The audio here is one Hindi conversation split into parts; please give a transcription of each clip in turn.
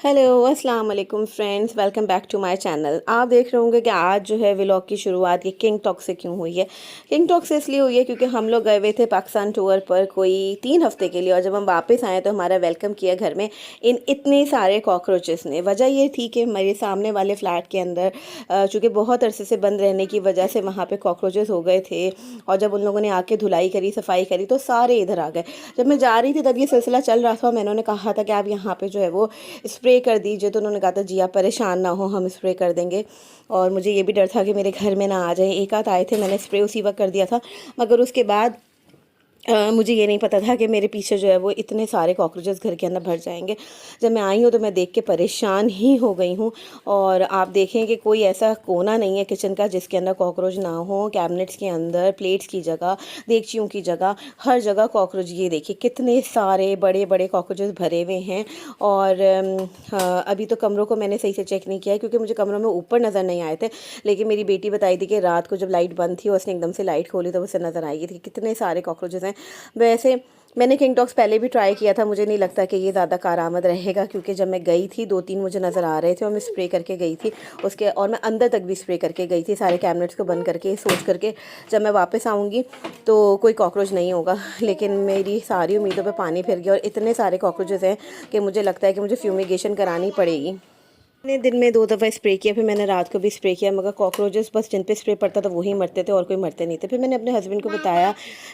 हेलो अस्सलाम वालेकुम friends, welcome back to my channel. आप देख रहे होंगे कि आज जो है व्लॉग की शुरुआत ये किंग टॉक से क्यों हुई है। किंग टॉक से इसलिए हुई है क्योंकि हम लोग गए हुए थे पाकिस्तान टूर पर कोई 3 हफ्ते के लिए, और जब हम वापस आए तो हमारा वेलकम किया घर में इन इतने सारे कॉकरोचेस ने। वजह ये थी कि मेरे सामने वाले फ्लैट के अंदर चूँकि बहुत अरसे से बंद रहने की वजह से वहाँ पर कॉकरोचेस हो गए थे, और जब उन लोगों ने आके धुलाई करी, सफाई करी, तो सारे इधर आ गए। जब मैं जा रही थी तब ये सिलसिला चल रहा था। मैंने उन्हें कहा था कि आप यहाँ पर जो है वो स्प्रे कर दीजिए, तो उन्होंने कहा था जी आप परेशान ना हो, हम स्प्रे कर देंगे। और मुझे ये भी डर था कि मेरे घर में ना आ जाए। एक आध आए थे, मैंने स्प्रे उसी वक्त कर दिया था, मगर उसके बाद मुझे ये नहीं पता था कि मेरे पीछे जो है वो इतने सारे कॉकरोचेस घर के अंदर भर जाएंगे। जब मैं आई हूँ तो मैं देख के परेशान ही हो गई हूँ। और आप देखें कि कोई ऐसा कोना नहीं है किचन का जिसके अंदर कॉकरोच ना हो। कैबिनेट्स के अंदर, प्लेट्स की जगह, देगचियों की जगह, हर जगह कॉकरोच। ये देखिए कितने सारे बड़े बड़े कॉकरोचेस भरे हुए हैं। और अभी तो कमरों को मैंने सही से चेक नहीं किया है क्योंकि मुझे कमरों में ऊपर नज़र नहीं आए थे, लेकिन मेरी बेटी बताई थी कि रात को जब लाइट बंद थी उसने एकदम से लाइट खोली तो उसे नज़र आई थी कितने सारे कॉकरोचेस हैं। वैसे मैंने किंग टॉक्स पहले भी ट्राई किया था, मुझे नहीं लगता कि ये ज़्यादा कारआमद रहेगा क्योंकि जब मैं गई थी 2-3 मुझे नज़र आ रहे थे और मैं स्प्रे करके गई थी उसके, और मैं अंदर तक भी स्प्रे करके गई थी सारे कैबिनेट्स को बंद करके, सोच करके जब मैं वापस आऊँगी तो कोई कॉकरोच नहीं होगा। लेकिन मेरी सारी उम्मीदों पर पानी फिर गया और इतने सारे कॉकरोचेस हैं कि मुझे लगता है कि मुझे फ्यूमिगेशन करानी पड़ेगी। मैंने दिन में 2 दफ़ा स्प्रे किया, फिर मैंने रात को भी स्प्रे किया, मगर कॉकरोचेस बस जिन पे स्प्रे पड़ता था वही मरते थे और कोई मरते नहीं थे। फिर मैंने अपने हस्बैंड को बताया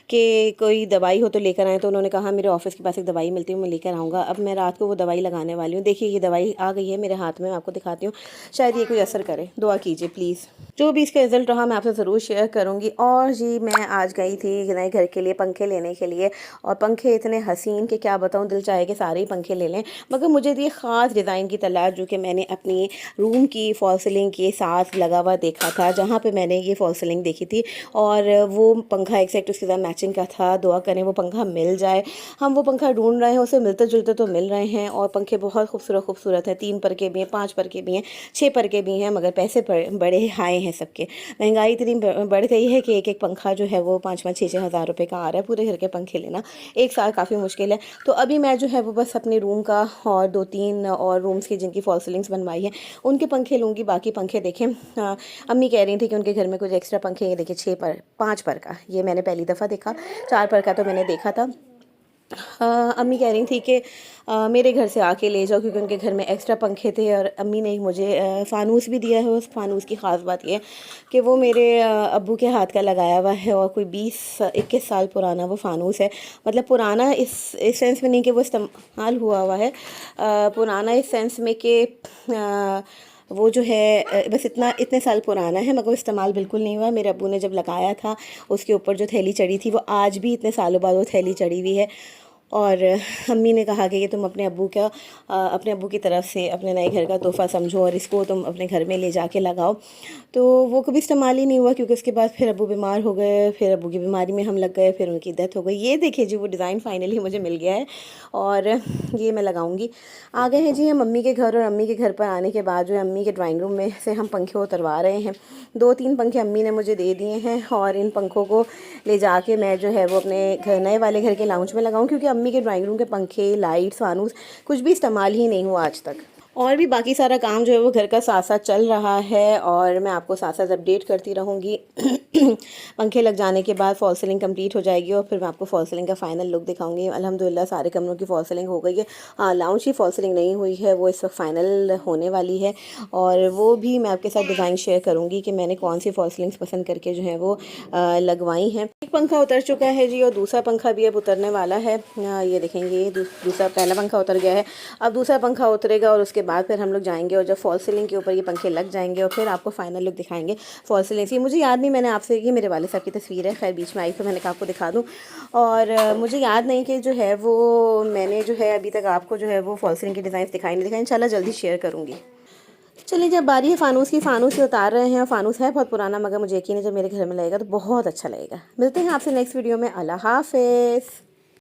कि कोई दवाई हो तो लेकर आए, तो उन्होंने कहा मेरे ऑफिस के पास एक दवाई मिलती है, मैं लेकर आऊँगा। अब मैं रात को वो दवाई लगाने वाली हूँ। देखिए ये दवाई आ गई है मेरे हाथ में, मैं आपको दिखाती हूँ, शायद ये कोई असर करे। दुआ कीजिए प्लीज़। जो भी इसका रिज़ल्ट रहा मैं आपसे ज़रूर शेयर करूँगी। और जी मैं आज गई थी नए घर के लिए पंखे लेने के लिए, और पंखे इतने हसीन कि क्या बताऊँ, दिल चाहे कि सारे ही पंखे ले लें, मगर मुझे ये ख़ास डिज़ाइन की तलाश जो कि मैंने अपनी रूम की फॉल सीलिंग के साथ लगा हुआ देखा था, जहाँ पे मैंने ये फॉल सीलिंग देखी थी, और वो पंखा एग्जैक्ट उसके साथ मैचिंग का था। दुआ करें वो पंखा मिल जाए। हम वो पंखा ढूंढ रहे हैं, उसे मिलते जुलते तो मिल रहे हैं, और पंखे बहुत खूबसूरत खूबसूरत हैं। 3 पर के भी हैं, 5 पर के भी हैं, 6 पर के भी हैं, मगर पैसे बड़े हाई हैं सबके। महंगाई इतनी बढ़ गई है कि एक एक पंखा जो है वो 5-5 6-6 हज़ार रुपये का आ रहा है। पूरे घर के पंखे लेना एक साल काफ़ी मुश्किल है। तो अभी मैं जो है वो बस अपने रूम का और 2-3 और रूम्स की जिनकी फॉल सीलिंग्स बनवाई है उनके पंखे लूँगी। बाकी पंखे देखें, अम्मी कह रही थी कि उनके घर में कुछ एक्स्ट्रा पंखे, ये देखिए 6 पर 5 पर का ये मैंने पहली दफ़ा देखा, 4 पर का तो मैंने देखा था। अम्मी कह रही थी कि मेरे घर से आके ले जाओ क्योंकि उनके घर में एक्स्ट्रा पंखे थे, और अम्मी ने मुझे फ़ानूस भी दिया है। उस फ़ानूस की ख़ास बात यह है कि वो मेरे अब्बू के हाथ का लगाया हुआ है, और कोई 20-21 साल पुराना वो फ़ानूस है। मतलब पुराना इस सेंस में नहीं कि वो इस्तेमाल हुआ हुआ है, पुराना इस सेंस में कि वो जो है बस इतने साल पुराना है, मगर वो इस्तेमाल बिल्कुल नहीं हुआ। मेरे अब्बू ने जब लगाया था उसके ऊपर जो थैली चढ़ी थी वो आज भी इतने सालों बाद वो थैली चढ़ी हुई है। और अम्मी ने कहा कि ये तुम अपने अब्बू की तरफ से अपने नए घर का तोहफ़ा समझो और इसको तुम अपने घर में ले जाके लगाओ। तो वो कभी इस्तेमाल ही नहीं हुआ क्योंकि उसके बाद फिर अब्बू बीमार हो गए, फिर अब्बू की बीमारी में हम लग गए, फिर उनकी डेथ हो गई। ये देखिए जी वो डिज़ाइन फाइनली मुझे मिल गया है और ये मैं लगाऊंगी। आ गए हैं जी हम अम्मी के घर, और अम्मी के घर पर आने के बाद जो है अम्मी के ड्राइंग रूम में से हम पंखे उतरवा रहे हैं। 2-3 पंखे अम्मी ने मुझे दे दिए हैं, और इन पंखों को ले जाके मैं जो है वो अपने नए वाले घर के लाउंज में लगाऊं, क्योंकि अम्मी के ड्राइंग रूम के पंखे, लाइट्स, फानूस कुछ भी इस्तेमाल ही नहीं हुआ आज तक। और भी बाकी सारा काम जो है वो घर का साथ साथ चल रहा है, और मैं आपको साथ साथ अपडेट करती रहूँगी। पंखे लग जाने के बाद फॉल सीलिंग कंप्लीट हो जाएगी, और फिर मैं आपको फॉल सीलिंग का फाइनल लुक दिखाऊंगी। अल्हम्दुलिल्लाह सारे कमरों की फॉल सीलिंग हो गई है। हाँ, लाउंज की फॉल सीलिंग नहीं हुई है, वो इस वक्त फाइनल होने वाली है, और वो भी मैं आपके साथ डिज़ाइन शेयर करूँगी कि मैंने कौन सी फॉल सीलिंग्स पसंद करके जो है वो लगवाई हैं। एक पंखा उतर चुका है जी, और दूसरा पंखा भी अब उतरने वाला है। ये देखेंगे दूसरा, पहला पंखा उतर गया है, अब दूसरा पंखा उतरेगा, और उसके बाद फिर हम लोग जाएंगे और जब फॉल सीलिंग के ऊपर ये पंखे लग जाएंगे और फिर आपको फाइनल लुक दिखाएंगे फॉल सीलिंग की। मुझे याद नहीं मैंने आपसे, ये मेरे वाले साहब की तस्वीर है, खैर बीच में आई तो मैंने कहा आपको दिखा दूँ। और मुझे याद नहीं कि जो है वो मैंने जो है अभी तक आपको जो है वो फॉल सीलिंग के डिज़ाइन दिखाई नहीं दिखाई, इंशाल्लाह जल्दी शेयर करूँगी। चलिए जब बारी है फ़ानूस की, फ़ानूस से उतार रहे हैं। फ़ानूस है बहुत पुराना, मगर मुझे यकीन है जब मेरे घर में लगेगा तो बहुत अच्छा लगेगा। मिलते हैं आपसे नेक्स्ट वीडियो में। अल्लाह हाफ़िज़।